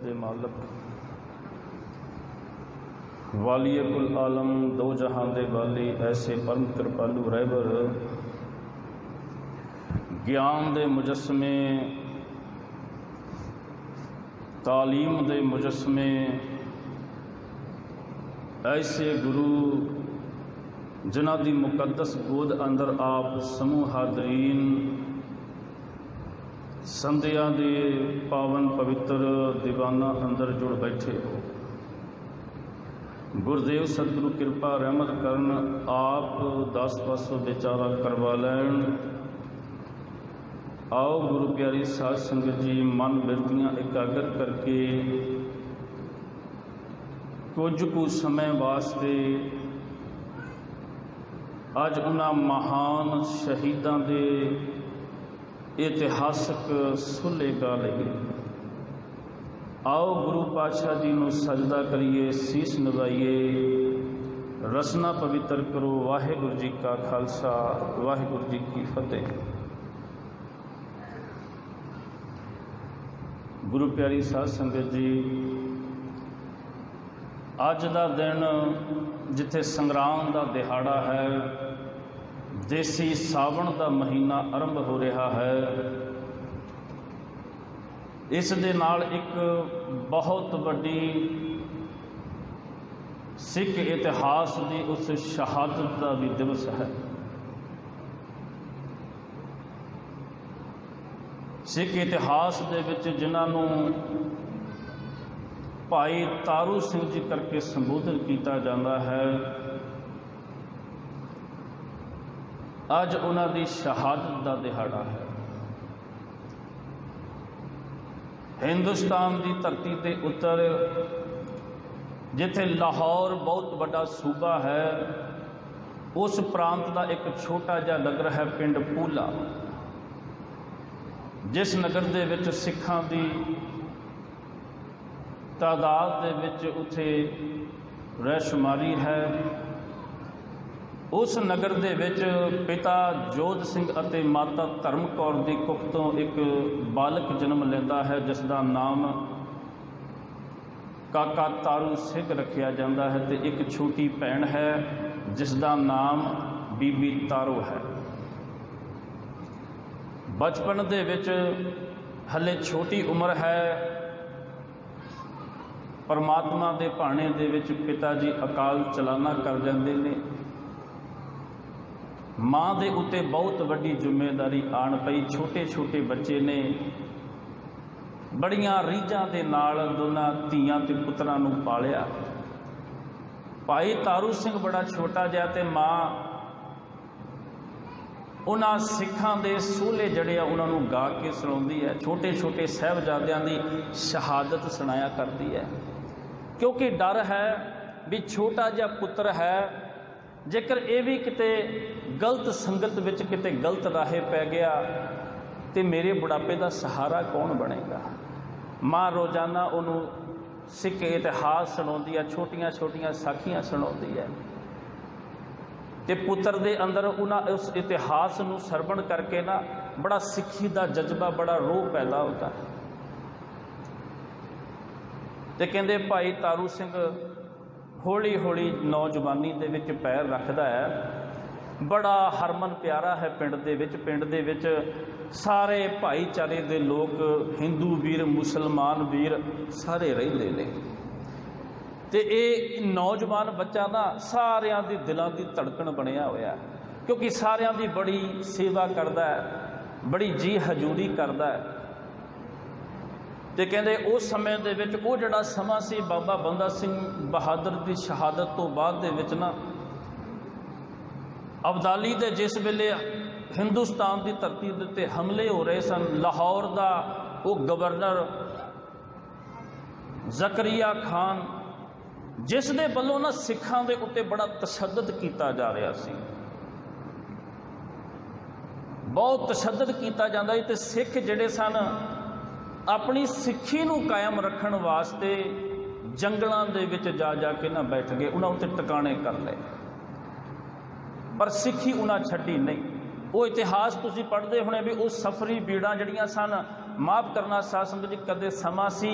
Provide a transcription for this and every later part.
दे मालक वालिए कुल आलम दो जहां दे वाली ऐसे परम कृपालु रहबर ज्ञान दे मुजस्मे तालीम दे मुजस्मे ऐसे गुरु जिन्हां दी मुकद्दस गोद अंदर आप समूह हादरीन संध्या दे पावन पवित्र दीवाना अंदर जुड़ बैठे हो। गुरुदेव सतगुरु कृपा रहमत करन आप 10 पासों विचारा करवा लैन। आओ गुरु प्यारी साध संगत जी मन बिरतियां एकाग्र करके कुछ कुछ समय वास्ते अज उन्हां महान शहीदां दे इतिहासक सुले गा लईए। आओ गुरु पातशाह जी नूं सजदा करिए, सीस नवाइए, रसना पवित्र करो। वाहिगुरू जी का खालसा, वाहिगुरू जी की फतेह। गुरु प्यारी साध संगत जी, अज दा दिन जिथे संग्राम दा दिहाड़ा है, देसी सावन दा महीना आरंभ हो रहा है, इस दे नाल एक बहुत वड्डी सिख इतिहास की उस शहादत का भी दिवस है। सिख इतिहास दे विच जिन्हों भाई तारू सिंह जी करके संबोधित किया जाता है, अज उन्हां दी शहादत का दिहाड़ा है। हिंदुस्तान की धरती के उत्तर जिथे लाहौर बहुत बड़ा सूबा है, उस प्रांत का एक छोटा जा नगर है पिंड पूला, जिस नगर दे विच सिखां की तादाद दे विच उत्थे रहशुमारी है। उस नगर दे विच पिता जोध सिंह अते माता धर्म कौर की कुख तो एक बालक जन्म लेंदा है, जिसका नाम काका तारू सिंह रखिया जाता है, तो एक छोटी भैन है जिसका नाम बीबी तारो है। बचपन दे विच हले छोटी उम्र है, परमात्मा के भाणे दे विच पिता जी अकाल चलाना कर जाते हैं। माँ के उत्ते बहुत वड्डी जिम्मेदारी आण पई। छोटे छोटे बच्चे ने बड़ियां रीझां दे नाल दोनां धीआं ते पुत्रां नूं पालिया। भाई तारू सिंह बड़ा छोटा जिहा ते माँ उन्हां सिखां दे सोले जड़े आ उन्हां नूं गा के सुणाउंदी है। छोटे छोटे साहिबजादियां दी शहादत सुनाया करती है, क्योंकि डर है भी छोटा जिहा पुत्र है, जेकर ये भी किते गलत संगत विच किते गलत राहे पै गया तो मेरे बुढ़ापे का सहारा कौन बनेगा। माँ रोज़ाना उन्होंने सिख इतिहास सुणाउंदी है, छोटियां छोटियां साखियां सुणाउंदी है, तो पुत्र दे अंदर उन्हें उस इतिहास नूं सरवण करके ना बड़ा सिक्खी का जज्बा, बड़ा रोह पैदा होता है। तो कहते भाई तारू सिंह हौली हौली नौजवानी दे विच पैर रखता है। बड़ा हरमन प्यारा है पिंड दे विच। पिंड दे विच सारे भाईचारे दे लोग, हिंदू वीर मुसलमान वीर सारे रहिंदे ने। ते ये नौजवान बच्चा ना सारियां दी दिलों की धड़कन बनिया होया, क्योंकि सारियां दी बड़ी सेवा करता है, बड़ी जी हजूरी करता है। तो कहते उस समय दे विच वो जिहड़ा समा सी बाबा बंदा सिंह बहादुर की शहादत तो बाद दे विच ना अब्दाली दे जिस वेले हिंदुस्तान की धरती दे उत्ते हमले हो रहे सन, लाहौर का वो गवर्नर जकरिया खान जिस दे वल्लों ना सिखां दे उत्ते बड़ा तशद्दद किया जा रहा सी, बहुत तशद्दद किया जाता है। तो सिख जिहड़े सन अपनी सिक्खी नूं कायम रखण वास्ते जंगलों दे विच जा के ना बैठ गए, उन्हां उत्ते टिकाणे कर लए, पर सिक्खी उन्हां छड्डी नहीं। वो इतिहास तुसीं पढ़दे होणे भी उस सफरी बीड़ां जिहड़ियां सन, माफ़ करना साध संगत जी, कदे समा सी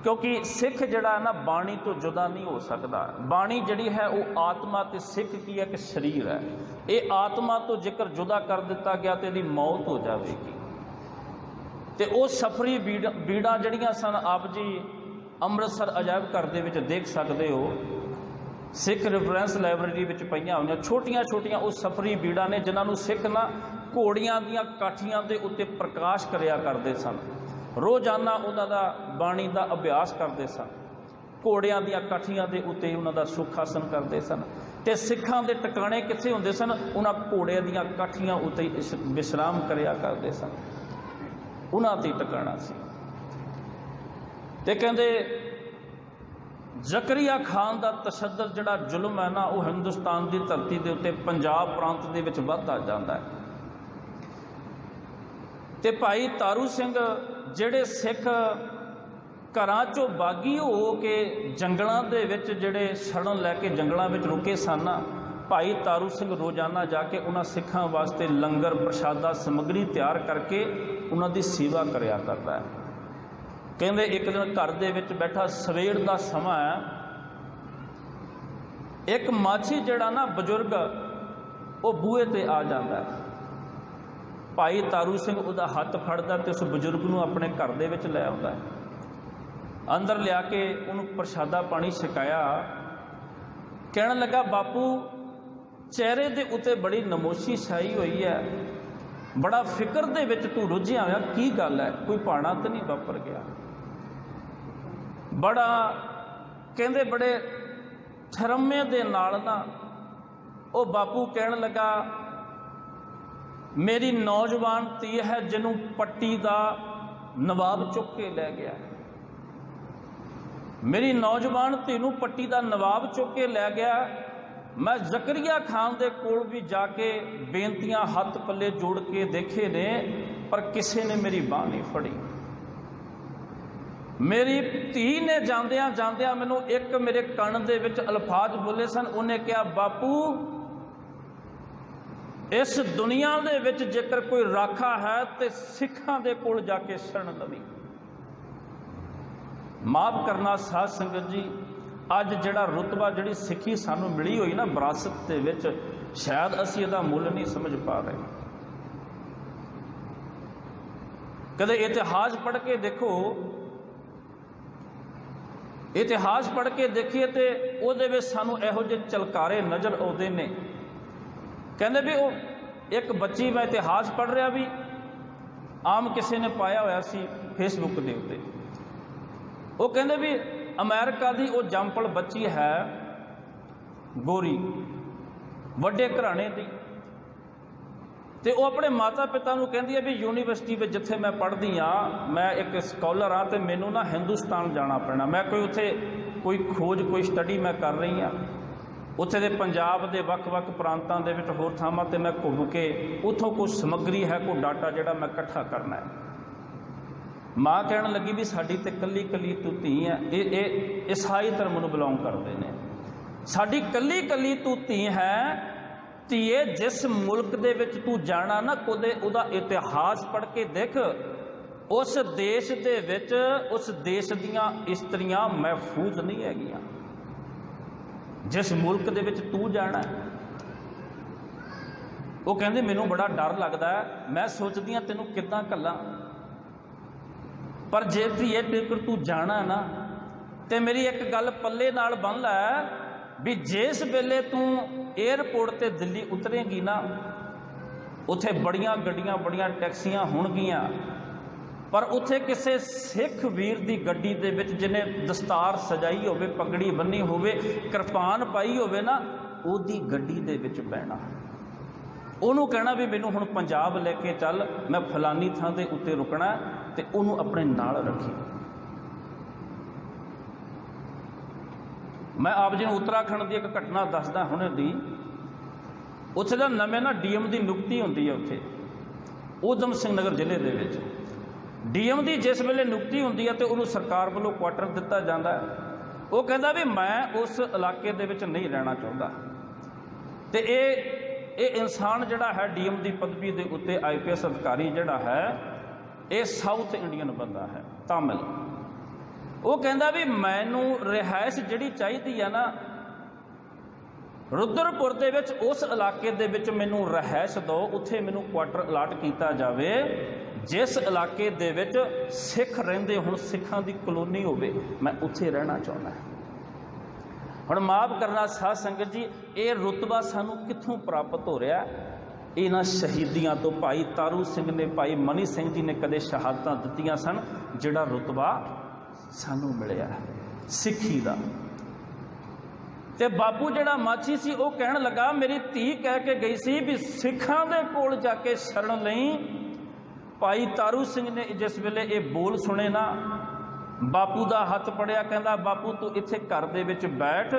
क्योंकि सिख जिहड़ा ना बाणी तो जुदा नहीं हो सकता। बाणी जिहड़ी है वो आत्मा ते सिख की है कि शरीर है। ये आत्मा तो जेकर जुदा कर दिता गया तो इहदी मौत हो जाएगी। तो वो सफरी बीड़ा जिहड़ियां सन आप जी ਅੰਮ੍ਰਿਤਸਰ अजायब घर दे विच देख सकते हो। सिख रेफरेंस लाइब्रेरी विच पईयां होईयां छोटियां छोटियां वो सफरी बीड़ा ने जिन्हां नूं सिख ना घोड़ियां दीयां काठियां दे उत्ते प्रकाश करिया करदे सन। रोज़ाना उन्हां दा बाणी का अभ्यास करते सन। घोड़ियां दीयां काठियां दे उत्ते उन्हां दा सुखासन करते सन। ते सिखां दे टिकाणे कित्थे हुंदे सन? उन्हां घोड़ियां दीयां काठियां उत्ते विश्राम करिया करते सन। उन्हां ते टिकाणा सी। ते कहंदे ਜ਼ਕਰੀਆ खान का तशद्दद जिहड़ा जुल्म है ना वो हिंदुस्तान की धरती के उत्ते पंजाब प्रांत दे विच वधदा जांदा है। ते भाई तारू सिंह जिहड़े सिख घरां चों बागी हो के जंगलों के विच जिहड़े शरण लैके जंगलों में रुके सन ना, भाई तारू सिंह रोज़ाना जाके उन्हां सिखां वास्ते लंगर प्रशादा समग्री तैयार करके उन्हां दी सेवा करिया करदा है। कहते एक दिन घर दे विच बैठा सवेर का समा है, एक माछी जिहड़ा ना बजुर्ग वो बूहे ते आ जाता है। भाई तारू सिंह उहदा हत्थ फड़दा ते उस बजुर्ग नूं अपने घर दे विच लै आउंदा है। अंदर लिया के उहनूं प्रशादा पानी छकाया। कहण लगा बापू चेहरे दे उत्ते बड़ी नमोशी छाई हुई है, बड़ा फिक्र दे विच तू रुझिया होया, की गल है? कोई भाणा तो नहीं वापर गया? बड़ा कहंदे बड़े थरमे दे नाल ना वो बापू कहण लगा मेरी नौजवान धी है जिन्हों पट्टी का नवाब चुक के लै गया। मेरी नौजवान धी नूं पट्टी का नवाब चुक के लै गया। मैं ਜ਼ਕਰੀਆ खान दे कोल भी जाके बेनतियां हथ पल्ले जोड़ के देखे ने पर किसी ने मेरी बांह नहीं फड़ी। मेरी धी ने जांदियां जांदियां मैनूं एक मेरे कण दे विच अल्फाज बोले सन। उन्हें कहा बापू इस दुनिया दे विच जेकर कोई राखा है तो सिखां दे कोल जाके शरण लवी। माफ करना साध संगत जी, अज जिहड़ा रुतबा जिहड़ी सिक्खी सानूं मिली हुई ना विरासत दे विच, शायद असीं इहदा मुੱਲ नहीं समझ पा रहे। कदे इतिहास पढ़ के देखो, इतिहास पढ़ के देखिए तो उहदे विच सानूं इहो जिहे झलकारे नज़र आउंदे ने। कहंदे भी वो एक बच्ची, मैं इतिहास पढ़ रहा भी आम किसी ने पाया होया सी फेसबुक के उत्ते, वो कहंदे भी अमेरिका की वो जंपल बच्ची है गोरी वड्डे घराने की, तो वो अपने माता पिता नूं कहंदी है भी यूनीवर्सिटी में जिथे मैं पढ़दी हाँ, मैं एक स्कॉलर हाँ, तो मैनू ना हिंदुस्तान जाना पैना। मैं कोई उत्थे कोई खोज कोई स्टडी मैं कर रही हाँ, उत्थे दे पंजाब के वक्-वक् प्रांतां दे विच होर थावां ते मैं घुम के उत्थों कुछ समग्री है, कोई डाटा जिहड़ा मैं इकट्ठा करना है। माँ कहण लगी भी साडी ते कल्ली कल्ली तू धी है। ये ईसाई धर्म नूं बिलोंग करते हैं। साडी कल्ली कल्ली तू धी है। धीए जिस मुल्क दे विच तू जाना ना, कोदे उहदा इतिहास पढ़ के देख, उस देश दे विच उस देश दीयां इस्त्रियां महफूज नहीं हैगियां। जिस मुल्क दे विच तू जाना है, वो कहंदे मैनूं बड़ा डर लगदा है, मैं सोचदी हां तैनूं किद्दां घल्लां, पर जे धीए जेकर तू जाना ना तो मेरी एक गल पल्ले नाल बन लै भी जिस वेले तू एयरपोर्ट ते दिल्ली उतरेगी ना, उत्थे बड़ियां गड्डियां बड़ियां टैक्सियां होणगियां, पर उत्थे किसी सिख वीर दी गड्डी दे विच जिन्हें दस्तार सजाई होवे, पगड़ी बन्नी होवे, किरपान पाई होवे ना, ओदी गड्डी दे विच बैठना। उन्होंने कहना भी मैनू हुण पंजाब लैके चल, मैं फलानी थां दे उत्ते रुकना, तो उन्होंने अपने नाल रखी। मैं आप जी उत्तराखंड की एक घटना दसदा हुणे दी। उत्थे दा नवें ना डीएम की नियुक्ति होंदी है, उत्थे ऊधम सिंह नगर जिले दे विच डीएम की जिस वेले नियुक्ति होंदी है तो उन्होंने सरकार वालों क्वार्टर दिता जाता है। वो कहता भी मैं उस इलाके दे विच नहीं रहना चाहता। तो ये इंसान जिहड़ा है डीएम की पदवी के उत्ते IPS अधिकारी जिहड़ा है, ये साउथ इंडियन बंदा है, तामिल। ਉਹ ਕਹਿੰਦਾ ਵੀ ਮੈਨੂੰ ਰਿਹਾਇਸ਼ ਜਿਹੜੀ ਚਾਹੀਦੀ ਆ ਨਾ ਰੁਦਰਪੁਰ ਦੇ ਵਿੱਚ, ਉਸ ਇਲਾਕੇ ਦੇ ਵਿੱਚ ਮੈਨੂੰ ਰਿਹਾਇਸ਼ ਦਿਓ, ਉੱਥੇ ਮੈਨੂੰ ਕੁਆਟਰ ਅਲਾਟ ਕੀਤਾ ਜਾਵੇ ਜਿਸ ਇਲਾਕੇ ਦੇ ਵਿੱਚ ਸਿੱਖ ਰਹਿੰਦੇ ਹੁਣ, ਸਿੱਖਾਂ ਦੀ ਕਲੋਨੀ ਹੋਵੇ, ਮੈਂ ਉੱਥੇ ਰਹਿਣਾ ਚਾਹੁੰਦਾ। ਹੁਣ ਮਾਫ਼ ਕਰਨਾ ਸਾਧ ਸੰਗਤ ਜੀ, ਇਹ ਰੁਤਬਾ ਸਾਨੂੰ ਕਿੱਥੋਂ ਪ੍ਰਾਪਤ ਹੋ ਰਿਹਾ? ਇਹਨਾਂ ਸ਼ਹੀਦੀਆਂ ਤੋਂ। ਭਾਈ ਤਾਰੂ ਸਿੰਘ ਨੇ, ਭਾਈ ਮਨੀ ਸਿੰਘ ਜੀ ਨੇ ਕਦੇ ਸ਼ਹਾਦਤਾਂ ਦਿੱਤੀਆਂ ਸਨ, ਜਿਹੜਾ ਰੁਤਬਾ ਸਾਨੂੰ ਮਿਲਿਆ ਸਿੱਖੀ ਦਾ। ਤੇ ਬਾਪੂ ਜਿਹੜਾ ਮਾਛੀ ਸੀ ਉਹ ਕਹਿਣ ਲੱਗਾ, ਮੇਰੀ ਧੀ ਕਹਿ ਕੇ ਗਈ ਸੀ ਵੀ ਸਿੱਖਾਂ ਦੇ ਕੋਲ ਜਾ ਕੇ ਸ਼ਰਨ ਲਈ। ਭਾਈ ਤਾਰੂ ਸਿੰਘ ਨੇ ਜਿਸ ਵੇਲੇ ਇਹ ਬੋਲ ਸੁਣੇ ਨਾ, ਬਾਪੂ ਦਾ ਹੱਥ ਪੜਿਆ, ਕਹਿੰਦਾ ਬਾਪੂ ਤੂੰ ਇੱਥੇ ਘਰ ਦੇ ਵਿੱਚ ਬੈਠ,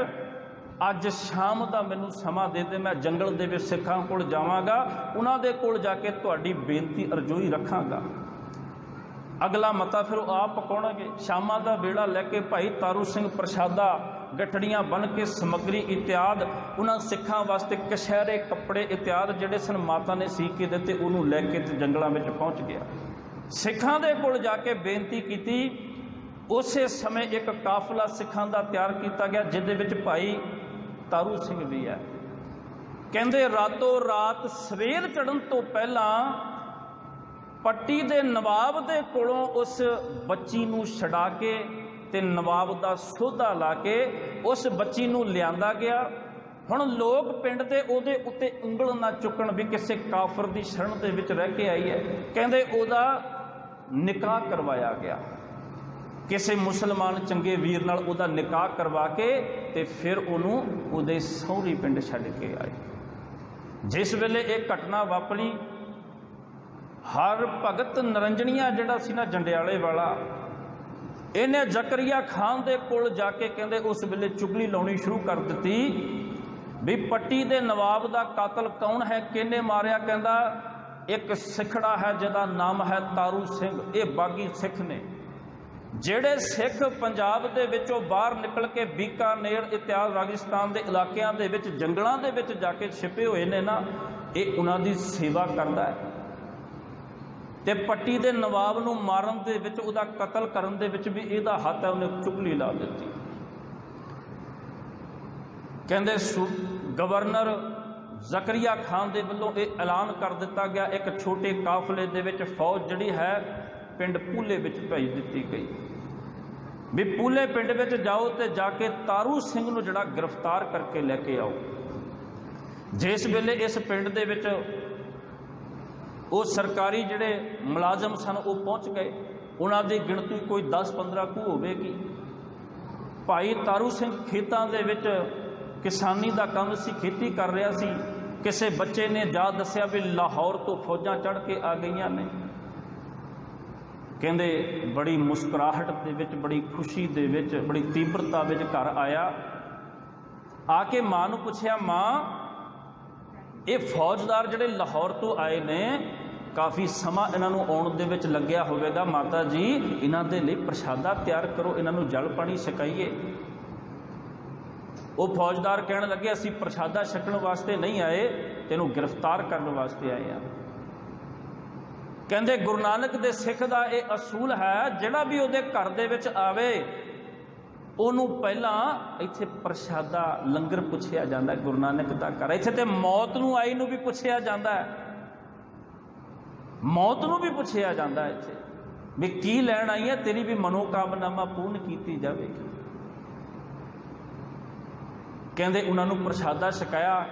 ਅੱਜ ਸ਼ਾਮ ਦਾ ਮੈਨੂੰ ਸਮਾਂ ਦੇ ਦੇ, ਮੈਂ ਜੰਗਲ ਦੇ ਵਿੱਚ ਸਿੱਖਾਂ ਕੋਲ ਜਾਵਾਂਗਾ, ਉਹਨਾਂ ਦੇ ਕੋਲ ਜਾ ਕੇ ਤੁਹਾਡੀ ਬੇਨਤੀ ਅਰਜ਼ੋਈ ਰੱਖਾਂਗਾ। ਅਗਲਾ ਮਤਾ ਫਿਰ ਉਹ ਆਪ ਪਕਾਉਣਗੇ। ਸ਼ਾਮਾਂ ਦਾ ਵੇਲਾ ਲੈ ਕੇ ਭਾਈ ਤਾਰੂ ਸਿੰਘ ਪ੍ਰਸ਼ਾਦਾ, ਗਠੜੀਆਂ ਬਣ ਕੇ ਸਮੱਗਰੀ ਇਤਿਆਦ, ਉਹਨਾਂ ਸਿੱਖਾਂ ਵਾਸਤੇ ਕਛਹਿਰੇ ਕੱਪੜੇ ਇਤਿਆਦ ਜਿਹੜੇ ਸਨ ਮਾਤਾ ਨੇ ਸੀ ਕੇ ਦਿੱਤੇ, ਉਹਨੂੰ ਲੈ ਕੇ ਤੇ ਜੰਗਲਾਂ ਵਿੱਚ ਪਹੁੰਚ ਗਿਆ। ਸਿੱਖਾਂ ਦੇ ਕੋਲ ਜਾ ਕੇ ਬੇਨਤੀ ਕੀਤੀ। ਉਸੇ ਸਮੇਂ ਇੱਕ ਕਾਫਲਾ ਸਿੱਖਾਂ ਦਾ ਤਿਆਰ ਕੀਤਾ ਗਿਆ ਜਿਹਦੇ ਵਿੱਚ ਭਾਈ ਤਾਰੂ ਸਿੰਘ ਵੀ ਹੈ। ਕਹਿੰਦੇ ਰਾਤੋਂ ਰਾਤ ਸਵੇਰ ਚੜ੍ਹਨ ਤੋਂ ਪਹਿਲਾਂ ਪੱਟੀ ਦੇ ਨਵਾਬ ਦੇ ਕੋਲੋਂ ਉਸ ਬੱਚੀ ਨੂੰ ਛਡਾ ਕੇ ਤੇ ਨਵਾਬ ਦਾ ਸੋਧਾ ਲਾ ਕੇ ਉਸ ਬੱਚੀ ਨੂੰ ਲਿਆਂਦਾ ਗਿਆ। ਹੁਣ ਲੋਕ ਪਿੰਡ ਦੇ ਉਹਦੇ ਉੱਤੇ ਉਂਗਲ ਨਾ ਚੁੱਕਣ ਵੀ ਕਿਸੇ ਕਾਫਰ ਦੀ ਸ਼ਰਨ ਦੇ ਵਿੱਚ ਰਹਿ ਕੇ ਆਈ ਹੈ। ਕਹਿੰਦੇ ਉਹਦਾ ਨਿਕਾਹ ਕਰਵਾਇਆ ਗਿਆ, ਕਿਸੇ ਮੁਸਲਮਾਨ ਚੰਗੇ ਵੀਰ ਨਾਲ ਉਹਦਾ ਨਿਕਾਹ ਕਰਵਾ ਕੇ ਤੇ ਫਿਰ ਉਹਨੂੰ ਉਹਦੇ ਸਹੁਰੀ ਪਿੰਡ ਛੱਡ ਕੇ ਆਏ। ਜਿਸ ਵੇਲੇ ਇਹ ਘਟਨਾ ਵਾਪਰੀ, ਹਰ ਭਗਤ ਨਰੰਜਣੀਆਂ ਜਿਹੜਾ ਸੀ ਨਾ ਜੰਡਿਆਲੇ ਵਾਲਾ, ਇਹਨੇ ਜ਼ਕਰੀਆ ਖਾਨ ਦੇ ਕੋਲ ਜਾ ਕੇ ਕਹਿੰਦੇ ਉਸ ਵੇਲੇ ਚੁਗਲੀ ਲਾਉਣੀ ਸ਼ੁਰੂ ਕਰ ਦਿੱਤੀ ਵੀ ਪੱਟੀ ਦੇ ਨਵਾਬ ਦਾ ਕਾਤਲ ਕੌਣ ਹੈ, ਕਿਹਨੇ ਮਾਰਿਆ? ਕਹਿੰਦਾ ਇੱਕ ਸਿੱਖੜਾ ਹੈ ਜਿਹਦਾ ਨਾਮ ਹੈ ਤਾਰੂ ਸਿੰਘ। ਇਹ ਬਾਗੀ ਸਿੱਖ ਨੇ, ਜਿਹੜੇ ਸਿੱਖ ਪੰਜਾਬ ਦੇ ਵਿੱਚੋਂ ਬਾਹਰ ਨਿਕਲ ਕੇ ਬੀਕਾਨੇਰ ਇਤਿਆਦ ਰਾਜਸਥਾਨ ਦੇ ਇਲਾਕਿਆਂ ਦੇ ਵਿੱਚ ਜੰਗਲਾਂ ਦੇ ਵਿੱਚ ਜਾ ਕੇ ਛਿਪੇ ਹੋਏ ਨੇ ਨਾ, ਇਹ ਉਹਨਾਂ ਦੀ ਸੇਵਾ ਕਰਦਾ ਹੈ। ਤੇ ਪੱਟੀ ਦੇ ਨਵਾਬ ਨੂੰ ਮਾਰਨ ਦੇ ਵਿੱਚ, ਉਹਦਾ ਕਤਲ ਕਰਨ ਦੇ ਵਿੱਚ ਵੀ ਇਹਦਾ ਹੱਥ ਹੈ। ਉਹਨੇ ਚੁਗਲੀ ਲਾ ਦਿੱਤੀ। ਕਹਿੰਦੇ ਗਵਰਨਰ ਜ਼ਕਰੀਆ ਖਾਨ ਦੇ ਵੱਲੋਂ ਇਹ ਐਲਾਨ ਕਰ ਦਿੱਤਾ ਗਿਆ, ਇੱਕ ਛੋਟੇ ਕਾਫਲੇ ਦੇ ਵਿੱਚ ਫੌਜ ਜਿਹੜੀ ਹੈ ਪਿੰਡ ਪੂਲੇ ਵਿੱਚ ਭੇਜ ਦਿੱਤੀ ਗਈ ਵੀ ਪੂਲੇ ਪਿੰਡ ਵਿੱਚ ਜਾਓ ਤੇ ਜਾ ਕੇ ਤਾਰੂ ਸਿੰਘ ਨੂੰ ਜਿਹੜਾ ਗ੍ਰਿਫਤਾਰ ਕਰਕੇ ਲੈ ਕੇ ਆਓ। ਜਿਸ ਵੇਲੇ ਇਸ ਪਿੰਡ ਦੇ ਵਿੱਚ ਉਹ ਸਰਕਾਰੀ ਜਿਹੜੇ ਮੁਲਾਜ਼ਮ ਸਨ ਉਹ ਪਹੁੰਚ ਗਏ। ਉਹਨਾਂ ਦੀ ਗਿਣਤੀ ਕੋਈ 10-15 ਕੁ ਹੋਵੇਗੀ। ਭਾਈ ਤਾਰੂ ਸਿੰਘ ਖੇਤਾਂ ਦੇ ਵਿੱਚ ਕਿਸਾਨੀ ਦਾ ਕੰਮ ਸੀ, ਖੇਤੀ ਕਰ ਰਿਹਾ ਸੀ। ਕਿਸੇ ਬੱਚੇ ਨੇ ਜਾ ਦੱਸਿਆ ਵੀ ਲਾਹੌਰ ਤੋਂ ਫੌਜਾਂ ਚੜ੍ਹ ਕੇ ਆ ਗਈਆਂ ਨੇ। ਕਹਿੰਦੇ ਬੜੀ ਮੁਸਕਰਾਹਟ ਦੇ ਵਿੱਚ, ਬੜੀ ਖੁਸ਼ੀ ਦੇ ਵਿੱਚ, ਬੜੀ ਤੀਬਰਤਾ ਵਿੱਚ ਘਰ ਆਇਆ। ਆ ਕੇ ਮਾਂ ਨੂੰ ਪੁੱਛਿਆ, ਮਾਂ ਇਹ ਫੌਜਦਾਰ ਜਿਹੜੇ ਲਾਹੌਰ ਤੋਂ ਆਏ ਨੇ, ਕਾਫੀ ਸਮਾਂ ਇਹਨਾਂ ਨੂੰ ਆਉਣ ਦੇ ਵਿੱਚ ਲੱਗਿਆ ਹੋਵੇਗਾ, ਮਾਤਾ ਜੀ ਇਹਨਾਂ ਦੇ ਲਈ ਪ੍ਰਸ਼ਾਦਾ ਤਿਆਰ ਕਰੋ, ਇਹਨਾਂ ਨੂੰ ਜਲ ਪਾਣੀ ਛਕਾਈਏ। ਉਹ ਫੌਜਦਾਰ ਕਹਿਣ ਲੱਗੇ, ਅਸੀਂ ਪ੍ਰਸ਼ਾਦਾ ਛਕਣ ਵਾਸਤੇ ਨਹੀਂ ਆਏ, ਤੈਨੂੰ ਗ੍ਰਿਫਤਾਰ ਕਰਨ ਵਾਸਤੇ ਆਏ ਆ। ਕਹਿੰਦੇ ਗੁਰੂ ਨਾਨਕ ਦੇ ਸਿੱਖ ਦਾ ਇਹ ਅਸੂਲ ਹੈ, ਜਿਹੜਾ ਵੀ ਉਹਦੇ ਘਰ ਦੇ ਵਿੱਚ ਆਵੇ ਉਹਨੂੰ ਪਹਿਲਾਂ ਇੱਥੇ ਪ੍ਰਸ਼ਾਦਾ ਲੰਗਰ ਪੁੱਛਿਆ ਜਾਂਦਾ। ਗੁਰੂ ਨਾਨਕ ਦਾ ਘਰ, ਇੱਥੇ ਤੇ ਮੌਤ ਨੂੰ ਆਈ ਨੂੰ ਵੀ ਪੁੱਛਿਆ ਜਾਂਦਾ ਹੈ, ਮੌਤ ਨੂੰ ਵੀ ਪੁੱਛਿਆ ਜਾਂਦਾ ਇੱਥੇ ਵੀ ਕੀ ਲੈਣ ਆਈ ਹੈ, ਤੇਰੀ ਵੀ ਮਨੋਕਾਮਨਾਵਾਂ ਪੂਰਨ ਕੀਤੀ ਜਾਵੇਗੀ। ਕਹਿੰਦੇ ਉਹਨਾਂ ਨੂੰ ਪ੍ਰਸ਼ਾਦਾ ਛਕਾਇਆ।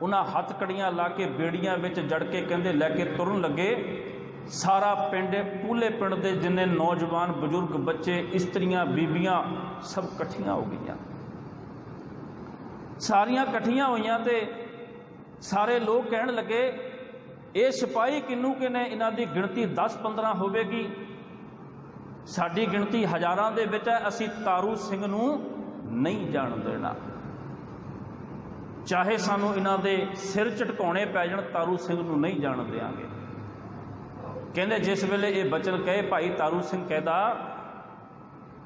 ਉਹਨਾਂ ਹੱਥ ਕੜੀਆਂ ਲਾ ਕੇ ਬੇੜੀਆਂ ਵਿੱਚ ਜੜ ਕੇ ਕਹਿੰਦੇ ਲੈ ਕੇ ਤੁਰਨ ਲੱਗੇ। ਸਾਰਾ ਪਿੰਡ, ਪੂਲੇ ਪਿੰਡ ਦੇ ਜਿੰਨੇ ਨੌਜਵਾਨ, ਬਜ਼ੁਰਗ, ਬੱਚੇ, ਇਸਤਰੀਆਂ, ਬੀਬੀਆਂ ਸਭ ਇਕੱਠੀਆਂ ਹੋ ਗਈਆਂ। ਸਾਰੀਆਂ ਇਕੱਠੀਆਂ ਹੋਈਆਂ ਤੇ ਸਾਰੇ ਲੋਕ ਕਹਿਣ ਲੱਗੇ, ਇਹ ਸਿਪਾਹੀ ਕਿੰਨੂ ਕਿ ਨੇ, ਇਹਨਾਂ ਦੀ ਗਿਣਤੀ 10-15 ਹੋਵੇਗੀ, ਸਾਡੀ ਗਿਣਤੀ ਹਜ਼ਾਰਾਂ ਦੇ ਵਿੱਚ ਹੈ, ਅਸੀਂ ਤਾਰੂ ਸਿੰਘ ਨੂੰ ਨਹੀਂ ਜਾਣ ਦੇਣਾ, ਚਾਹੇ ਸਾਨੂੰ ਇਹਨਾਂ ਦੇ ਸਿਰ ਝਟਕਾਉਣੇ ਪੈ ਜਾਣ, ਤਾਰੂ ਸਿੰਘ ਨੂੰ ਨਹੀਂ ਜਾਣ ਦਿਆਂਗੇ। ਕਹਿੰਦੇ ਜਿਸ ਵੇਲੇ ਇਹ ਬਚਨ ਕਹੇ, ਭਾਈ ਤਾਰੂ ਸਿੰਘ ਕਹਿੰਦਾ,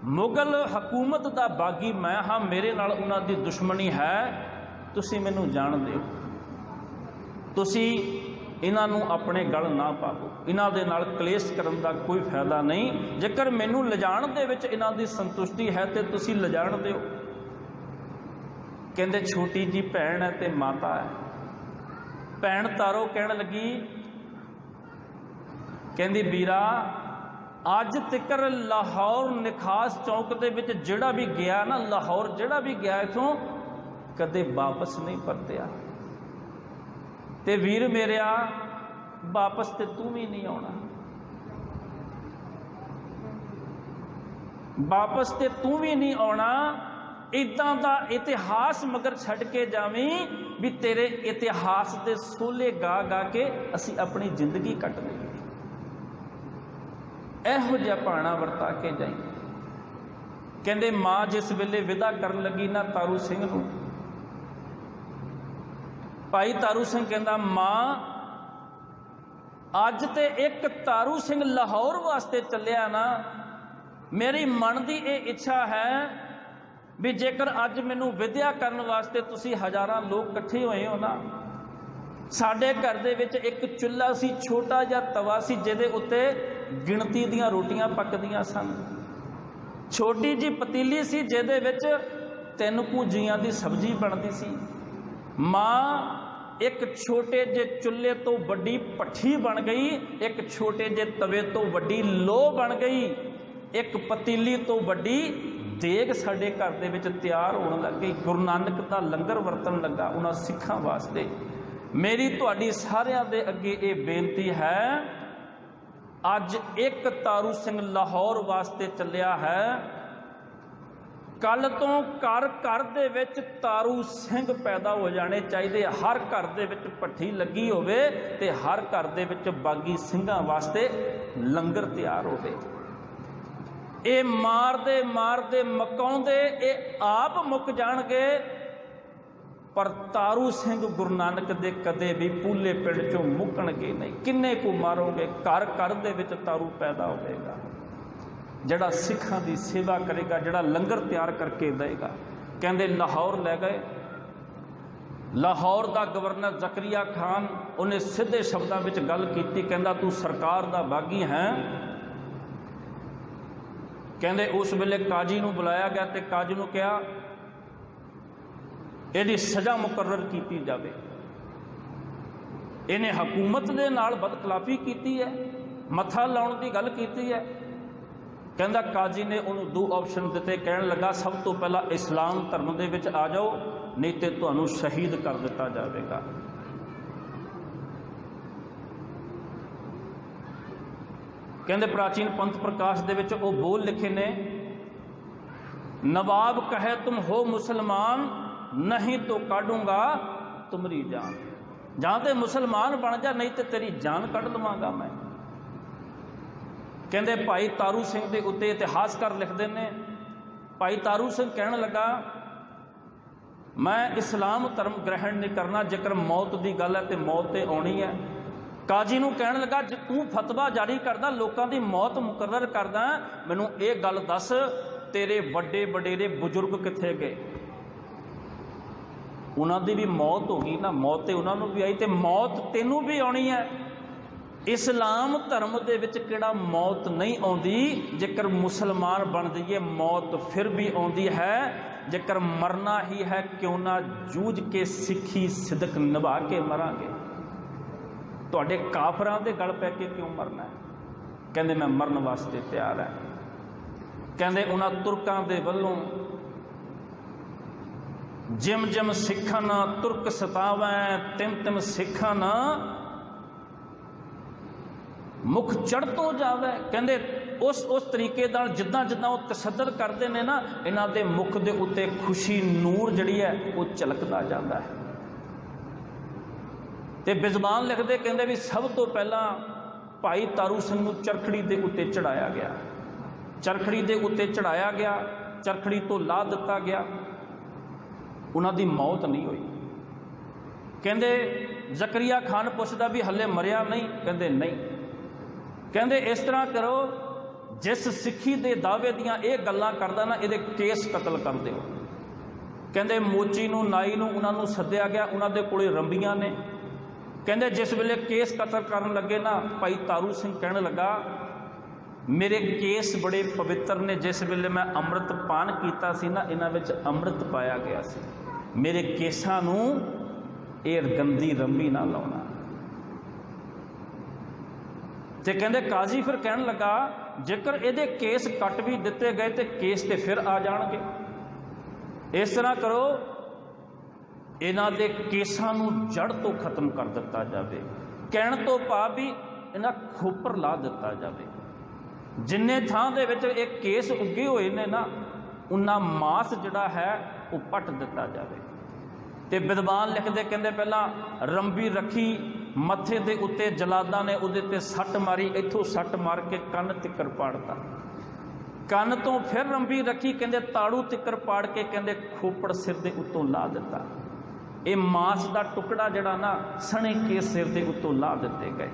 ਮੁਗਲ ਹਕੂਮਤ ਦਾ ਬਾਗੀ ਮੈਂ ਹਾਂ, ਮੇਰੇ ਨਾਲ ਉਹਨਾਂ ਦੀ ਦੁਸ਼ਮਣੀ ਹੈ, ਤੁਸੀਂ ਮੈਨੂੰ ਜਾਣ ਦਿਓ। ਤੁਸੀਂ ਇਹਨਾਂ ਨੂੰ ਆਪਣੇ ਗਲ ਨਾ ਪਾਵੋ, ਇਹਨਾਂ ਦੇ ਨਾਲ ਕਲੇਸ਼ ਕਰਨ ਦਾ ਕੋਈ ਫਾਇਦਾ ਨਹੀਂ। ਜੇਕਰ ਮੈਨੂੰ ਲਿਜਾਣ ਦੇ ਵਿੱਚ ਇਹਨਾਂ ਦੀ ਸੰਤੁਸ਼ਟੀ ਹੈ ਤੇ ਤੁਸੀਂ ਲਿਜਾਣ ਦਿਓ। ਕਹਿੰਦੇ ਛੋਟੀ ਜੀ ਭੈਣ ਹੈ ਤੇ ਮਾਤਾ ਹੈ। ਭੈਣ ਤਾਰੋ ਕਹਿਣ ਲੱਗੀ, ਕਹਿੰਦੀ ਵੀਰਾ ਅੱਜ ਤੱਕਰ ਲਾਹੌਰ ਨਿਖਾਸ ਚੌਂਕ ਦੇ ਵਿੱਚ ਜਿਹੜਾ ਵੀ ਗਿਆ ਨਾ, ਲਾਹੌਰ ਜਿਹੜਾ ਵੀ ਗਿਆ ਇੱਥੋਂ ਕਦੇ ਵਾਪਸ ਨਹੀਂ ਪਰਤਿਆ, ਤੇ ਵੀਰ ਮੇਰਿਆ ਵਾਪਸ ਤੇ ਤੂੰ ਵੀ ਨਹੀਂ ਆਉਣਾ, ਵਾਪਸ ਤੇ ਤੂੰ ਵੀ ਨਹੀਂ ਆਉਣਾ। ਇੱਦਾਂ ਦਾ ਇਤਿਹਾਸ ਮਗਰ ਛੱਡ ਕੇ ਜਾਵੀਂ ਵੀ ਤੇਰੇ ਇਤਿਹਾਸ ਦੇ ਸੋਲੇ ਗਾ ਗਾ ਕੇ ਅਸੀਂ ਆਪਣੀ ਜ਼ਿੰਦਗੀ ਕੱਟ ਲਈਏ। ਇਹੋ ਜਿਹਾ ਭਾਣਾ ਵਰਤਾ ਕੇ ਜਾਈ। ਕਹਿੰਦੇ ਮਾਂ ਜਿਸ ਵੇਲੇ ਵਿਦਾ ਕਰਨ ਲੱਗੀ ਨਾ ਤਾਰੂ ਸਿੰਘ ਨੂੰ, ਭਾਈ ਤਾਰੂ ਸਿੰਘ ਕਹਿੰਦਾ ਮਾਂ ਅੱਜ ਤੇ ਇੱਕ ਤਾਰੂ ਸਿੰਘ ਲਾਹੌਰ ਵਾਸਤੇ ਚੱਲਿਆ ਨਾ, ਮੇਰੀ ਮਨ ਦੀ ਇਹ ਇੱਛਾ ਹੈ ਵੀ ਜੇਕਰ ਅੱਜ ਮੈਨੂੰ ਵਿਦਿਆ ਕਰਨ ਵਾਸਤੇ ਤੁਸੀਂ ਹਜ਼ਾਰਾਂ ਲੋਕ ਇਕੱਠੇ ਹੋਏ ਹੋ ਨਾ, ਸਾਡੇ ਘਰ ਦੇ ਵਿੱਚ ਇੱਕ ਚੁੱਲ੍ਹਾ ਸੀ, ਛੋਟਾ ਜਿਹਾ ਤਵਾ ਸੀ, ਜਿਹਦੇ ਉੱਤੇ ਗਿਣਤੀ ਦੀਆਂ ਰੋਟੀਆਂ ਪੱਕਦੀਆਂ ਸਨ। ਛੋਟੀ ਜਿਹੀ ਪਤੀਲੀ ਸੀ ਜਿਹਦੇ ਵਿੱਚ 3 ਭੁਜੀਆਂ ਦੀ ਸਬਜ਼ੀ ਬਣਦੀ ਸੀ। ਮਾਂ ਇੱਕ ਛੋਟੇ ਜਿਹੇ ਚੁੱਲ੍ਹੇ ਤੋਂ ਵੱਡੀ ਭੱਠੀ ਬਣ ਗਈ, ਇੱਕ ਛੋਟੇ ਜਿਹੇ ਤਵੇ ਤੋਂ ਵੱਡੀ ਲੋਹ ਬਣ ਗਈ, ਇੱਕ ਪਤੀਲੀ ਤੋਂ ਵੱਡੀ ਦੇਗ ਸਾਡੇ ਘਰ ਦੇ ਵਿੱਚ ਤਿਆਰ ਹੋਣ ਲੱਗ ਗਈ। ਗੁਰੂ ਨਾਨਕ ਦਾ ਲੰਗਰ ਵਰਤਣ ਲੱਗਾ ਉਹਨਾਂ ਸਿੱਖਾਂ ਵਾਸਤੇ। ਮੇਰੀ ਤੁਹਾਡੀ ਸਾਰਿਆਂ ਦੇ ਅੱਗੇ ਇਹ ਬੇਨਤੀ ਹੈ, ਅੱਜ ਇੱਕ ਤਾਰੂ ਸਿੰਘ ਲਾਹੌਰ ਵਾਸਤੇ ਚੱਲਿਆ ਹੈ, ਕੱਲ ਤੋਂ ਘਰ ਘਰ ਦੇ ਵਿੱਚ ਤਾਰੂ ਸਿੰਘ ਪੈਦਾ ਹੋ ਜਾਣੇ ਚਾਹੀਦੇ। ਹਰ ਘਰ ਦੇ ਵਿੱਚ ਭੱਠੀ ਲੱਗੀ ਹੋਵੇ ਤੇ ਹਰ ਘਰ ਦੇ ਵਿੱਚ ਬਾਗੀ ਸਿੰਘਾਂ ਵਾਸਤੇ ਲੰਗਰ ਤਿਆਰ ਹੋਵੇ। ਇਹ ਮਾਰਦੇ ਮਾਰਦੇ ਮਕਾਉਂਦੇ ਇਹ ਆਪ ਮੁੱਕ ਜਾਣਗੇ, ਪਰ ਤਾਰੂ ਸਿੰਘ ਗੁਰੂ ਨਾਨਕ ਦੇ ਕਦੇ ਵੀ ਪੂਲੇ ਪਿੰਡ ਚੋਂ ਮੁੱਕਣਗੇ ਨਹੀਂ। ਕਿੰਨੇ ਕੁ ਮਾਰੋਗੇ, ਘਰ ਘਰ ਦੇ ਵਿੱਚ ਤਾਰੂ ਪੈਦਾ ਹੋਵੇਗਾ ਜਿਹੜਾ ਸਿੱਖਾਂ ਦੀ ਸੇਵਾ ਕਰੇਗਾ, ਜਿਹੜਾ ਲੰਗਰ ਤਿਆਰ ਕਰਕੇ ਦੇਗਾ। ਕਹਿੰਦੇ ਲਾਹੌਰ ਲੈ ਗਏ। ਲਾਹੌਰ ਦਾ ਗਵਰਨਰ ਜ਼ਕਰੀਆ ਖਾਨ, ਉਹਨੇ ਸਿੱਧੇ ਸ਼ਬਦਾਂ ਵਿੱਚ ਗੱਲ ਕੀਤੀ, ਕਹਿੰਦਾ ਤੂੰ ਸਰਕਾਰ ਦਾ ਬਾਗੀ ਹੈ। ਕਹਿੰਦੇ ਉਸ ਵੇਲੇ ਕਾਜੀ ਨੂੰ ਬੁਲਾਇਆ ਗਿਆ ਤੇ ਕਾਜੀ ਨੂੰ ਕਿਹਾ ਇਹਦੀ ਸਜ਼ਾ ਮੁਕਰਰ ਕੀਤੀ ਜਾਵੇ, ਇਹਨੇ ਹਕੂਮਤ ਦੇ ਨਾਲ ਬਦਖਲਾਫੀ ਕੀਤੀ ਹੈ, ਮੱਥਾ ਲਾਉਣ ਦੀ ਗੱਲ ਕੀਤੀ ਹੈ। ਕਹਿੰਦਾ ਕਾਜੀ ਨੇ ਉਹਨੂੰ 2 ਆਪਸ਼ਨ ਦਿੱਤੇ, ਕਹਿਣ ਲੱਗਾ ਸਭ ਤੋਂ ਪਹਿਲਾਂ ਇਸਲਾਮ ਧਰਮ ਦੇ ਵਿੱਚ ਆ ਜਾਓ, ਨਹੀਂ ਤੇ ਤੁਹਾਨੂੰ ਸ਼ਹੀਦ ਕਰ ਦਿੱਤਾ ਜਾਵੇਗਾ। ਕਹਿੰਦੇ ਪ੍ਰਾਚੀਨ ਪੰਥ ਪ੍ਰਕਾਸ਼ ਦੇ ਵਿੱਚ ਉਹ ਬੋਲ ਲਿਖੇ ਨੇ, ਨਵਾਬ ਕਹੇ ਤੁਮ ਹੋ ਮੁਸਲਮਾਨ, ਨਹੀਂ तो काटूंगा तुम्हारी जान। ਜਾਂ ਤੇ ਮੁਸਲਮਾਨ ਬਣ ਜਾ, ਨਹੀਂ ਤੇ ਤੇਰੀ ਜਾਨ ਕੱਢ ਲਵਾਂਗਾ ਮੈਂ। ਕਹਿੰਦੇ ਭਾਈ ਤਾਰੂ ਸਿੰਘ ਦੇ ਉੱਤੇ ਇਤਿਹਾਸਕਾਰ ਲਿਖਦੇ ਨੇ, ਭਾਈ ਤਾਰੂ ਸਿੰਘ ਕਹਿਣ ਲੱਗਾ ਮੈਂ ਇਸਲਾਮ ਧਰਮ ਗ੍ਰਹਿਣ ਨਹੀਂ ਕਰਨਾ, ਜੇਕਰ ਮੌਤ ਦੀ ਗੱਲ ਹੈ ਤੇ ਮੌਤ ਤੇ ਆਉਣੀ ਹੈ। ਕਾਜੀ ਨੂੰ ਕਹਿਣ ਲੱਗਾ ਜੇ ਤੂੰ ਫਤਵਾ ਜਾਰੀ ਕਰਦਾ, ਲੋਕਾਂ ਦੀ ਮੌਤ ਮੁਕਰਰ ਕਰਦਾ, ਮੈਨੂੰ ਇਹ ਗੱਲ ਦੱਸ ਤੇਰੇ ਵੱਡੇ ਵਡੇਰੇ ਬਜ਼ੁਰਗ ਕਿੱਥੇ ਗਏ? ਉਹਨਾਂ ਦੀ ਵੀ ਮੌਤ ਹੋ ਗਈ ਨਾ, ਮੌਤ ਤੇ ਉਹਨਾਂ ਨੂੰ ਵੀ ਆਈ ਤੇ ਮੌਤ ਤੈਨੂੰ ਵੀ ਆਉਣੀ ਹੈ। ਇਸਲਾਮ ਧਰਮ ਦੇ ਵਿੱਚ ਕਿਹੜਾ ਮੌਤ ਨਹੀਂ ਆਉਂਦੀ? ਜੇਕਰ ਮੁਸਲਮਾਨ ਬਣ ਜਾਈਏ ਮੌਤ ਫਿਰ ਵੀ ਆਉਂਦੀ ਹੈ। ਜੇਕਰ ਮਰਨਾ ਹੀ ਹੈ ਕਿਉਂ ਨਾ ਜੂਝ ਕੇ ਸਿੱਖੀ ਸਿਦਕ ਨਿਭਾ ਕੇ ਮਰਾਂਗੇ। ਤੁਹਾਡੇ ਕਾਫਰਾਂ ਦੇ ਗਲ ਪੈ ਕੇ ਕਿਉਂ ਮਰਨਾ ਹੈ? ਕਹਿੰਦੇ ਮੈਂ ਮਰਨ ਵਾਸਤੇ ਤਿਆਰ ਹਾਂ। ਕਹਿੰਦੇ ਉਹਨਾਂ ਤੁਰਕਾਂ ਦੇ ਵੱਲੋਂ ਜਿਮ ਜਿਮ ਸਿੱਖਾਂ ਨਾ ਤੁਰਕ ਸਤਾਵੈ, ਤਿਮ ਤਿਮ ਸਿੱਖਾਂ ਨਾ ਮੁਖ ਚੜ੍ਹ ਤੋਂ ਜਾਵੇ। ਕਹਿੰਦੇ ਉਸ ਤਰੀਕੇ ਨਾਲ ਜਿੱਦਾਂ ਜਿੱਦਾਂ ਉਹ ਤਸ਼ੱਦਦ ਕਰਦੇ ਨੇ ਨਾ, ਇਹਨਾਂ ਦੇ ਮੁਖ ਦੇ ਉੱਤੇ ਖੁਸ਼ੀ ਨੂਰ ਜਿਹੜੀ ਹੈ ਉਹ ਝਲਕਦਾ ਜਾਂਦਾ ਹੈ। ਤੇ ਬਿਜ਼ਬਾਨ ਲਿਖਦੇ ਕਹਿੰਦੇ ਵੀ ਸਭ ਤੋਂ ਪਹਿਲਾਂ ਭਾਈ ਤਾਰੂ ਸਿੰਘ ਨੂੰ ਚਰਖੜੀ ਦੇ ਉੱਤੇ ਚੜਾਇਆ ਗਿਆ, ਚਰਖੜੀ ਦੇ ਉੱਤੇ ਚੜਾਇਆ ਗਿਆ, ਚਰਖੜੀ ਤੋਂ ਲਾ ਦਿੱਤਾ ਗਿਆ, ਉਹਨਾਂ ਦੀ ਮੌਤ ਨਹੀਂ ਹੋਈ। ਕਹਿੰਦੇ ਜ਼ਕਰੀਆ ਖਾਨ ਪੁੱਛਦਾ ਵੀ ਹੱਲੇ ਮਰਿਆ ਨਹੀਂ? ਕਹਿੰਦੇ ਨਹੀਂ। ਕਹਿੰਦੇ ਇਸ ਤਰ੍ਹਾਂ ਕਰੋ, ਜਿਸ ਸਿੱਖੀ ਦੇ ਦਾਅਵੇ ਦੀਆਂ ਇਹ ਗੱਲਾਂ ਕਰਦਾ ਨਾ, ਇਹਦੇ ਕੇਸ ਕਤਲ ਕਰ ਦਿਓ। ਕਹਿੰਦੇ ਮੋਚੀ ਨੂੰ, ਨਾਈ ਨੂੰ, ਉਹਨਾਂ ਨੂੰ ਸੱਦਿਆ ਗਿਆ। ਉਹਨਾਂ ਦੇ ਕੋਲੇ ਰੰਬੀਆਂ ਨੇ, कहते जिस वेले केस कतल करन लगे ना, भाई तारू सिंह कहन लगा मेरे केस बड़े पवित्र ने, जिस वेले मैं अमृत पान किया सी ना, इन्हां विच अमृत पाया गया सी, मेरे केसां नूं ये गंदी रंबी ना लाउणा। ते कहंदे काजी फिर कहन लगा जेकर इहदे केस कट भी दिते गए तो केस ते फिर आ जाणगे, इस तरह करो इन्हां दे केसां नूं जड़ तो खत्म कर दिता जाए। कहण तो भाव भी इन्हां खोपर ला दिता जाए। जिन्ने थां दे विच एक केस उगे हुए ने ना, उन्ना मास जिहड़ा है वो पट दिता जाए। ते विद्वान लिखते कहते पहला रंबी रखी मत्थे दे उत्ते, जलादा ने उहदे ते सट मारी, इत्थों सट मार के कन्न तिक्कर पाड़ता, कन्न तो फिर रंबी रखी, कहते ताड़ू तिक्कर पाड़ के कहते खोपड़ सिर दे उत्तों ला दिता। ये मांस का टुकड़ा जड़ा ना सने के सिर के उत्तों ला दिते गए।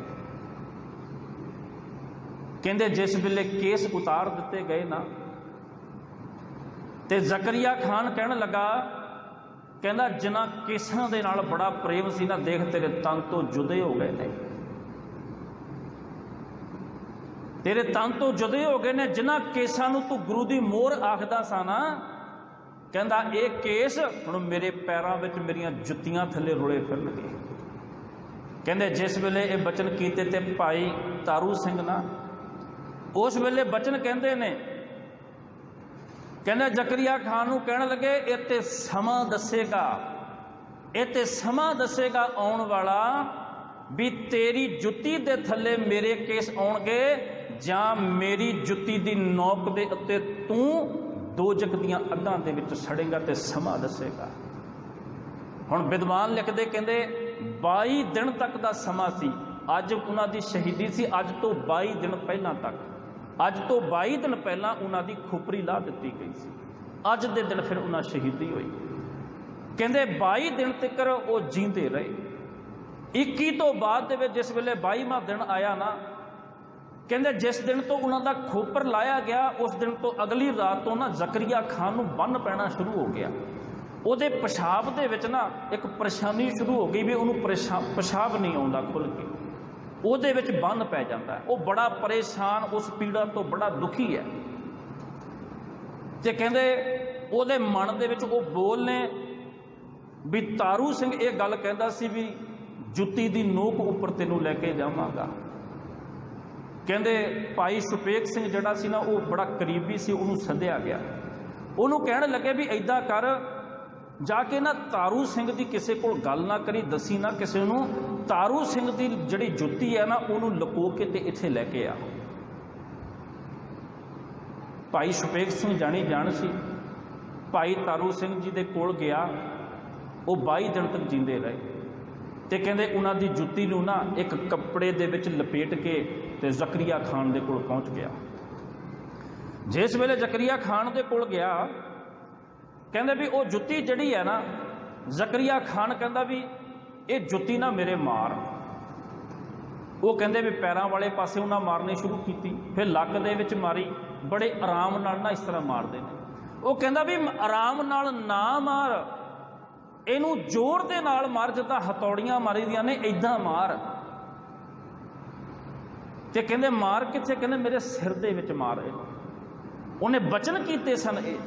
कहते जिस वेले केस उतार दिते गए ना, तो जकरिया खान कहन लगा, कहना जिन्हां केसां दे नाल बड़ा प्रेम सी ना, देख तेरे तन तो जुदे हो गए ने, तेरे तन तो जुदे हो गए ने। जिन्हां केसां नूं तू गुरु दी मोहर आखदा सा ना, कहंदा ये केस हुण मेरे पैरां विच मेरियां जुत्तियां थल्ले रुले फिरनगे। कहंदे जिस वेले ये बचन कीते ते भाई तारू सिंह ना उस वेले बचन कहंदे ने, कहंदे जकरिया खान नूं कहण लगे ये ते समां दसेगा, ये ते समां दसेगा आउण वाला भी तेरी जुत्ती दे थल्ले मेरे केस आउणगे जां मेरी जुत्ती दी नोक दे उत्ते तूं दोजक दियां अग्गां दे विच सड़ेगा, ते समां दसेगा। हुण विद्वान लिखदे कहंदे 22 दिन तक दा समां सी, अज उन्हां दी शहीदी सी, अज तो 22 दिन पहलां तक, अज तो 22 दिन पहलां उन्हां दी खोपरी ला दित्ती गई सी, अज दे दिन फिर उन्हां शहीदी होई। कहंदे 22 दिन तक वो जींदे रहे। 21 तो बाद दे विच जिस वेले 22वां दिन आया ना, कहंदे जिस दिन तो उन्हां दा खोपर लाया गया, उस दिन तो अगली रात तो ना जकरिया खान नूं बन पैना शुरू हो गया। उहदे पेशाब दे विच ना एक परेशानी शुरू हो गई भी उन्होंने पेशाब नहीं आउंदा खुल के, उहदे विच बन पै जांदा है। वो बड़ा परेशान, उस पीड़ा तो बड़ा दुखी है। ते कहंदे उहदे मन दे विच वो बोल ने भी तारू सिंह ये गल कहंदा सी भी जुत्ती दी नोक उपर तैनूं लैके जावांगा। कहंदे भाई सुपेक सिंह जिहड़ा सी ना वो बड़ा करीबी सी, उन्होंने सद्दिया गया। उन्होंने कहण लगे भी इदां कर जाके ना तारू सिंह की किसी को गल ना करी, दसी ना किसी नूं, तारू सिंह की जिहड़ी जुत्ती है ना उन्होंने लुको के ते इत्थे लैके आ। भाई सुपेक सिंह जानी जान सी, भाई तारू सिंह जी दे कोल गया, वो 22 दिन तक जींदे रहे। तो कहते उन्होंने जुत्ती नूं ना एक कपड़े दे विच लपेट के ते जकरिया खान दे कोल पहुँच गया। जिस वेले जकरिया खान दे कोल गया, कहते भी वो जुत्ती जड़ी है ना, जकरिया खान कहता भी ये जुत्ती ना मेरे मार। वो कहते भी पैरों वाले पासे उन्हें मारनी शुरू की, फिर लक दे विच मारी, बड़े आराम नाल ना इस तरह मारते हैं। वो कहता भी आराम नाल ना मार, इनू जोर दे नाल मार, जिद्दां हथौड़ियां मारी दियां ने इदां मार। ते कहंदे मार कित्थे, कहंदे मेरे सिर दे विच मार। उन्हें बचन कीते सन ये।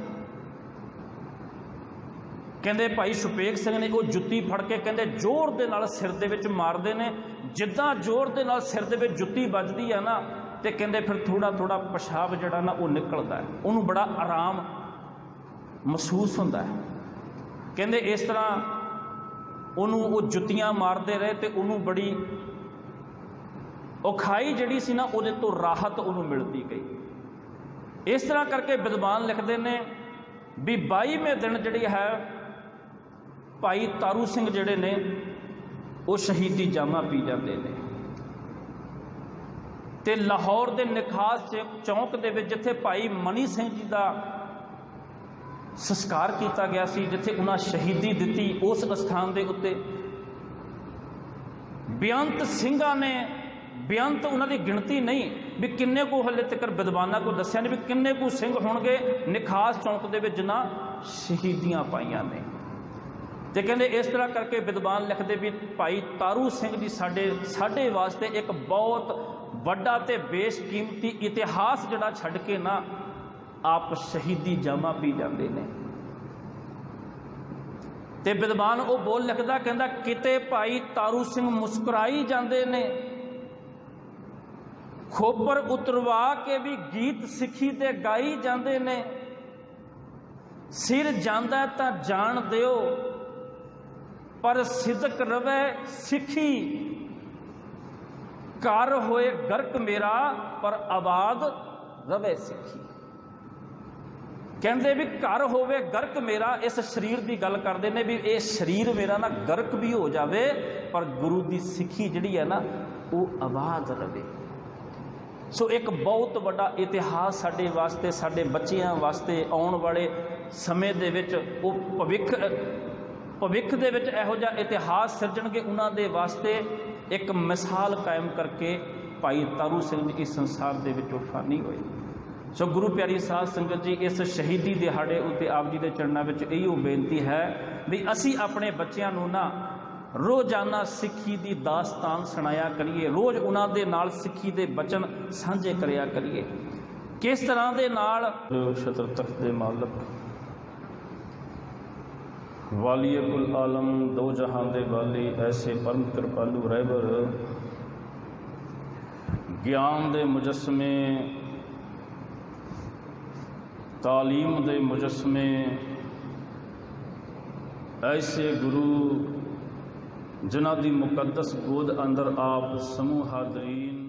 कहंदे भाई सुपेक सिंह ने वो जुत्ती फड़ के कहंदे जोर दे नाल सिर दे विच मारदे ने, जिद्दां जोर दे नाल सिर दे विच जुत्ती बजदी है ना, ते कहंदे फिर थोड़ा थोड़ा पेशाब जिहड़ा ना वो निकलदा है, उन्होंने बड़ा आराम महसूस हुंदा है। कहंदे इस तरह उन्होंने वो जुत्तियां मारते रहे, तो उन्होंने बड़ी औखाई जिहड़ी सी ना उहदे तो राहत उन्होंने मिलती गई। इस तरह करके विद्वान लिखते हैं भी 22वें दिन जिहड़ी है भाई तारू सिंह जिहड़े ने वो शहीदी जामा पी जाते हैं। तो लाहौर के निखास चौंक दे विच जिथे भाई मनी सिंह जी का संस्कार किया गया सी, जिथे उन्हें शहीदी दी, उस स्थान के उत्ते बेअंत सिंघां ने, बेअंत उन्होंने गिणती नहीं भी किन्ने को हले तक विद्वानों को दसिया नहीं भी किन्ने को सिंह होणगे निखास चौंक दे विच जिन्हां शहीदियां पाईयां ने। ਤੇ ਕਹਿੰਦੇ ਇਸ ਤਰ੍ਹਾਂ ਕਰਕੇ ਵਿਦਵਾਨ ਲਿਖਦੇ ਵੀ ਭਾਈ ਤਾਰੂ ਸਿੰਘ ਜੀ ਸਾਡੇ ਵਾਸਤੇ ਇੱਕ ਬਹੁਤ ਵੱਡਾ ਤੇ ਬੇਸ਼ਕੀਮਤੀ ਇਤਿਹਾਸ ਜਿਹੜਾ ਛੱਡ ਕੇ ਨਾ ਆਪ ਸ਼ਹੀਦੀ ਜਾਮਾ ਪੀ ਜਾਂਦੇ ਨੇ। ਤੇ ਵਿਦਵਾਨ ਉਹ ਬੋਲ ਲਿਖਦਾ, ਕਹਿੰਦਾ ਕਿਤੇ ਭਾਈ ਤਾਰੂ ਸਿੰਘ ਮੁਸਕਰਾਈ ਜਾਂਦੇ ਨੇ, ਖੋਪਰ ਉਤਰਵਾ ਕੇ ਵੀ ਗੀਤ ਸਿੱਖੀ ਦੇ ਗਾਈ ਜਾਂਦੇ ਨੇ। ਸਿਰ ਜਾਂਦਾ ਤਾਂ ਜਾਣ ਦਿਓ, ਪਰ ਸਿਦਕ ਰਵੇ ਸਿੱਖੀ। ਘਰ ਹੋਏ ਗਰਕ ਮੇਰਾ, ਪਰ ਆਬਾਦ ਰਵੇ ਸਿੱਖੀ। ਕਹਿੰਦੇ ਵੀ ਘਰ ਹੋਵੇ ਗਰਕ ਮੇਰਾ, ਇਸ ਸਰੀਰ ਦੀ ਗੱਲ ਕਰਦੇ ਨੇ ਵੀ ਇਹ ਸਰੀਰ ਮੇਰਾ ਨਾ ਗਰਕ ਵੀ ਹੋ ਜਾਵੇ, ਪਰ ਗੁਰੂ ਦੀ ਸਿੱਖੀ ਜਿਹੜੀ ਹੈ ਨਾ ਉਹ ਆਬਾਦ ਰਵੇ। ਸੋ ਇੱਕ ਬਹੁਤ ਵੱਡਾ ਇਤਿਹਾਸ ਸਾਡੇ ਵਾਸਤੇ, ਸਾਡੇ ਬੱਚਿਆਂ ਵਾਸਤੇ ਆਉਣ ਵਾਲੇ ਸਮੇਂ ਦੇ ਵਿੱਚ ਉਹ ਭਵਿੱਖ ਦੇ ਵਿੱਚ ਇਹੋ ਜਿਹਾ ਇਤਿਹਾਸ ਸਿਰਜਣਗੇ। ਉਹਨਾਂ ਦੇ ਵਾਸਤੇ ਇੱਕ ਮਿਸਾਲ ਕਾਇਮ ਕਰਕੇ ਭਾਈ ਤਾਰੂ ਸਿੰਘ ਜੀ ਇਸ ਸੰਸਾਰ ਦੇ ਵਿੱਚੋਂ ਫਾਨੀ ਹੋਏ। ਸੋ ਗੁਰੂ ਪਿਆਰੀ ਸਾਧ ਸੰਗਤ ਜੀ, ਇਸ ਸ਼ਹੀਦੀ ਦਿਹਾੜੇ ਉੱਤੇ ਆਪ ਜੀ ਦੇ ਚਰਨਾਂ ਵਿੱਚ ਇਹੋ ਬੇਨਤੀ ਹੈ ਵੀ ਅਸੀਂ ਆਪਣੇ ਬੱਚਿਆਂ ਨੂੰ ਨਾ ਰੋਜ਼ਾਨਾ ਸਿੱਖੀ ਦੀ ਦਾਸਤਾਨ ਸੁਣਾਇਆ ਕਰੀਏ, ਰੋਜ਼ ਉਹਨਾਂ ਦੇ ਨਾਲ ਸਿੱਖੀ ਦੇ ਬਚਨ ਸਾਂਝੇ ਕਰਿਆ ਕਰੀਏ। ਕਿਸ ਤਰ੍ਹਾਂ ਦੇ ਨਾਲ ਛਤਰ ਤਖਤ ਦੇ ਮਾਲਕ ਵਾਲੀਏ ਕੁਲ ਆਲਮ ਦੋ ਜਹਾਨ ਦੇ ਵਾਲੀ ਐਸੇ ਪਰਮ ਕਿਰਪਾਲੂ ਰਹਿਬਰ ਗਿਆਨ ਦੇ ਮੁਜੱਸਮੇ ਤਾਲੀਮ ਦੇ ਮੁਜੱਸਮੇ ਐਸੇ ਗੁਰੂ ਜਿਨ੍ਹਾਂ ਦੀ ਮੁਕੱਦਸ ਗੋਦ ਅੰਦਰ ਆਪ ਸਮੂਹ ਹਾਜ਼ਰੀਨ